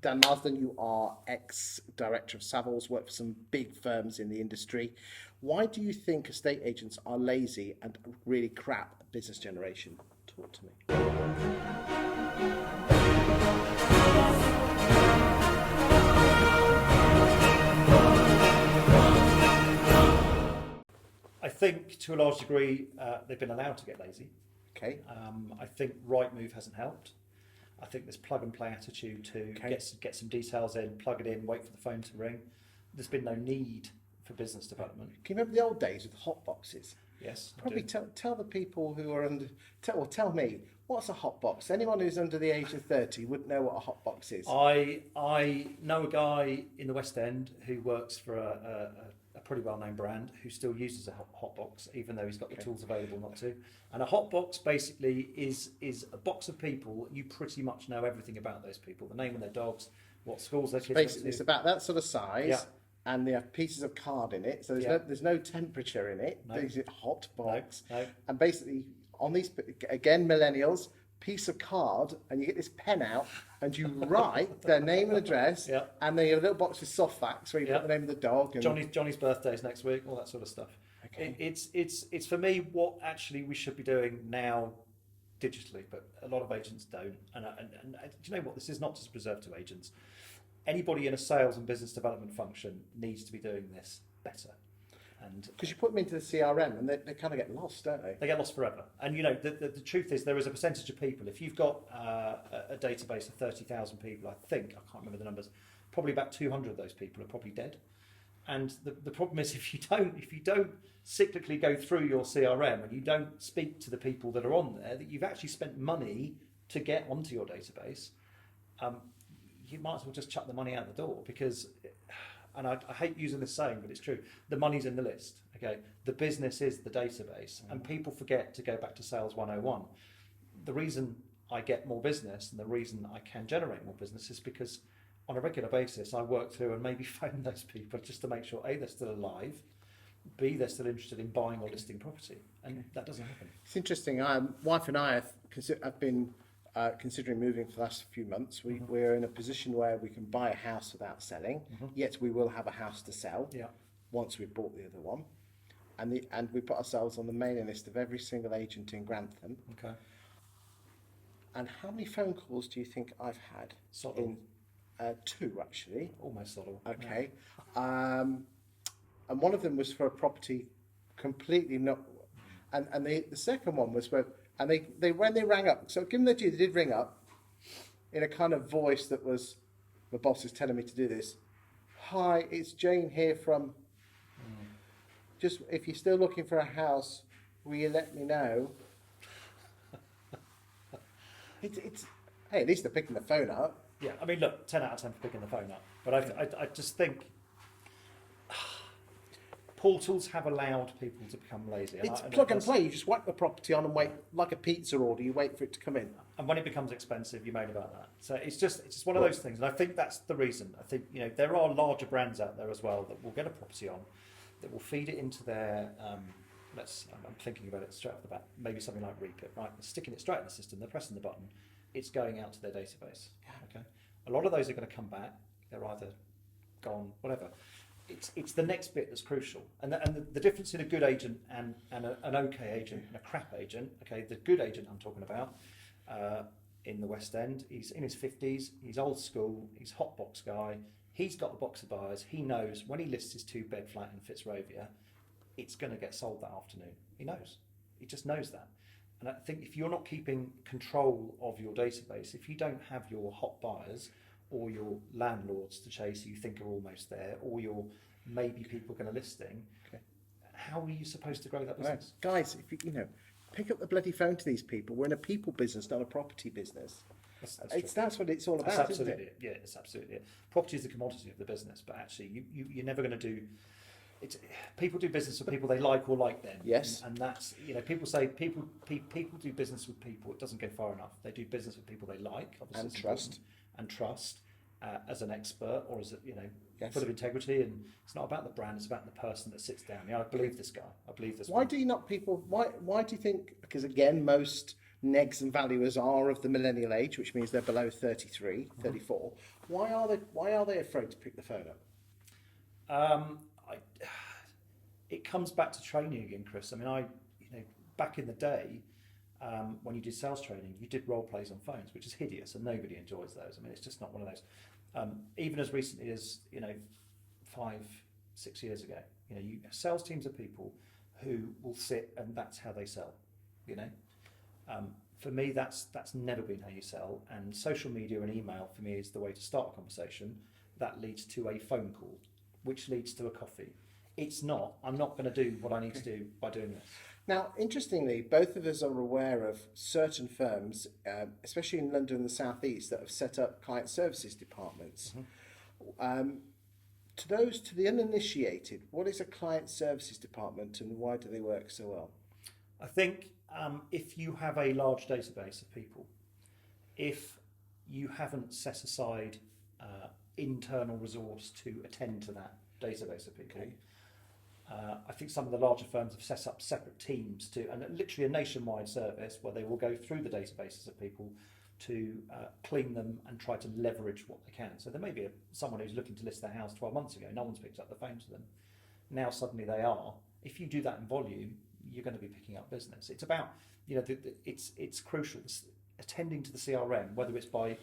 Dan Marsden, you are ex-director of Savills, worked for some big firms in the industry. Why do you think estate agents are lazy and really crap at business generation? Talk to me. I think to a large degree they've been allowed to get lazy. Okay. I think right move hasn't helped. I think this plug and play attitude to get some details in, plug it in, wait for the phone to ring. There's been no need for business development. Can you remember the old days with hot boxes? Yes. Probably tell the people who are under, tell me, what's a hot box? Anyone who's under the age of 30 wouldn't know what a hot box is. I know a guy in the West End who works for a pretty well-known brand who still uses a hot box, even though he's got the tools available not to. And a hot box basically is a box of people. You pretty much know everything about those people, the name of their dogs, what schools their kids go to. Basically, it's about that sort of size, and they have pieces of card in it, so there's no temperature in it. There's a hot box, and basically on these, again, millennials, piece of card, and you get this pen out and you write their name and address, and then you have a little box with soft facts where you put the name of the dog and Johnny's birthday's next week, all that sort of stuff. Okay. It's for me what actually we should be doing now digitally, but a lot of agents don't. And do you know what? This is not just reserved to agents. Anybody in a sales and business development function needs to be doing this better. Because you put them into the CRM and they kind of get lost, don't they? They get lost forever. And you know, the truth is there is a percentage of people. If you've got a database of 30,000 people, I can't remember the numbers, probably about 200 of those people are probably dead. And the problem is if you don't cyclically go through your CRM and you don't speak to the people that are on there, that you've actually spent money to get onto your database, you might as well just chuck the money out the door because... And I hate using this saying, but it's true. The money's in the list. Okay, the business is the database, and people forget to go back to Sales 101. The reason I get more business and the reason I can generate more business is because on a regular basis I work through and maybe phone those people just to make sure A, they're still alive, B, they're still interested in buying or listing property, and that doesn't happen. It's interesting. Wife and I have been considering moving for the last few months. We're in a position where we can buy a house without selling, yet we will have a house to sell once we've bought the other one. And we put ourselves on the mailing list of every single agent in Grantham. Okay. And how many phone calls do you think I've had? Soddle. Two, actually. Almost soddle. Okay. Yeah. And one of them was for a property completely not... And the second one was where... And they when they rang up, so given the due, they did ring up in a kind of voice that was, the boss is telling me to do this. Hi, it's Jane here from, just if you're still looking for a house, will you let me know? It's hey, at least they're picking the phone up. Yeah, I mean, look, 10 out of 10 for picking the phone up. But I just think portals have allowed people to become lazy. It's plug and play. You just whack the property on and wait, like a pizza order, you wait for it to come in. And when it becomes expensive, you moan about that. So it's just one of those things. And I think that's the reason. I think, you know, there are larger brands out there as well that will get a property on, that will feed it into their, I'm thinking about it straight off the bat, maybe something like Repeat, right? They're sticking it straight in the system, they're pressing the button, it's going out to their database. Okay. A lot of those are going to come back. They're either gone, whatever. It's the next bit that's crucial, and the difference in a good agent and an okay agent and a crap agent. Okay, the good agent I'm talking about in the West End, he's in his 50s, he's old school, he's hot box guy. He's got the box of buyers. He knows when he lists his 2-bed flat in Fitzrovia, it's going to get sold that afternoon. He knows. He just knows that. And I think if you're not keeping control of your database, if you don't have your hot buyers or your landlords to chase who you think are almost there, or your maybe people going to listing, how are you supposed to grow that business? Right. Guys, if you pick up the bloody phone to these people. We're in a people business, not a property business. That's what it's all about, that's absolutely isn't it? Yeah, it's absolutely it. Property is the commodity of the business, but actually you're never going to do... people do business with people they like or like them. Yes. And that's, people say people do business with people. It doesn't go far enough. They do business with people they like, obviously, and trust as an expert, or as full of integrity. And it's not about the brand, it's about the person that sits down. I believe this guy. I believe this. Why do you think? Because again, most negs and valuers are of the millennial age, which means they're below 33, 34. Why are they afraid to pick the phone up? It comes back to training again, Chris. I mean, back in the day, when you did sales training, you did role plays on phones, which is hideous, and nobody enjoys those. I mean, it's just not one of those. Even as recently as 5-6 years ago, sales teams are people who will sit and that's how they sell. For me, that's never been how you sell. And social media and email for me is the way to start a conversation. That leads to a phone call, which leads to a coffee. It's not. I'm not going to do what I need to do by doing this. Now, interestingly, both of us are aware of certain firms, especially in London and the South East, that have set up client services departments. To the uninitiated, what is a client services department and why do they work so well? I think if you have a large database of people, if you haven't set aside internal resource to attend to that database of people, I think some of the larger firms have set up separate teams and literally a nationwide service where they will go through the databases of people to clean them and try to leverage what they can. So there may be someone who's looking to list their house 12 months ago, no one's picked up the phone to them. Now suddenly they are. If you do that in volume, you're going to be picking up business. It's about, it's crucial, attending to the CRM, whether it's by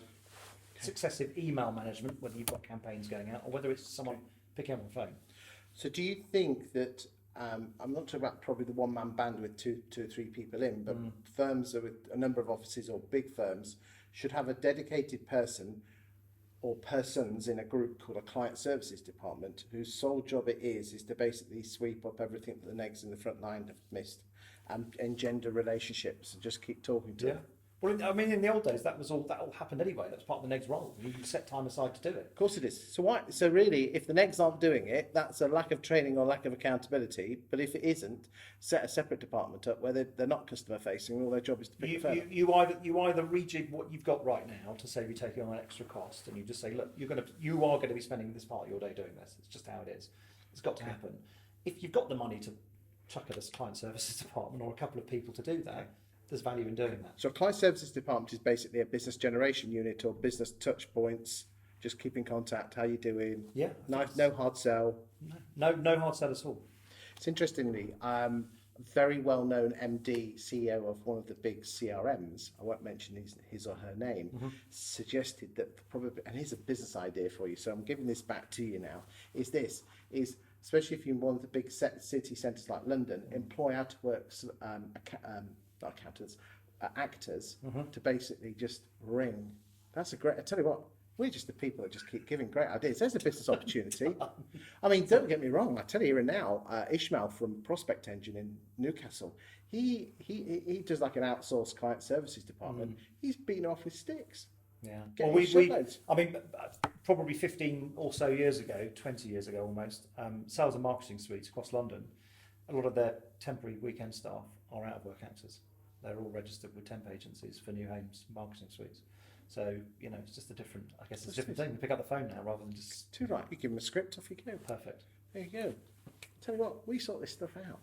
successive email management, whether you've got campaigns going out, or whether it's someone picking up the phone. So do you think that, I'm not talking about probably the one-man band with two or three people in, but firms with a number of offices or big firms should have a dedicated person or persons in a group called a client services department whose sole job it is to basically sweep up everything that the negs in the front line have missed and engender relationships and just keep talking to them. Well, I mean, in the old days, that all happened anyway. That was part of the negs role. You set time aside to do it. Of course it is. So really, if the negs aren't doing it, that's a lack of training or lack of accountability. But if it isn't, set a separate department up where they're not customer facing and all their job is to pick the phone up. You either rejig what you've got right now to save you taking on an extra cost, and you just say, look, you are going to be spending this part of your day doing this. It's just how it is. It's got to happen. If you've got the money to chuck at a client services department or a couple of people to do that, there's value in doing that. So a client services department is basically a business generation unit or business touch points, just keep in contact, how you doing? Yeah. No hard sell. No hard sell at all. It's interestingly, very well-known MD, CEO of one of the big CRMs, I won't mention his or her name, suggested that probably, and here's a business idea for you, so I'm giving this back to you now, is especially if you're in one of the big city centres like London, employ out-of-work actors to basically just ring. That's a great, I tell you what, we're just the people that just keep giving great ideas. There's a business opportunity. I mean, don't get me wrong, I tell you here and now, Ishmael from Prospect Engine in Newcastle, he does like an outsourced client services department. He's beaten off with sticks. Yeah. Well, probably 15 or so years ago, 20 years ago almost, sales and marketing suites across London, a lot of their temporary weekend staff are out of work actors. They're all registered with temp agencies for new homes marketing suites. So, it's just it's a different thing. You pick up the phone now rather than just... Too right. You give them a script, off you go. Perfect. There you go. Tell you what, we sort this stuff out.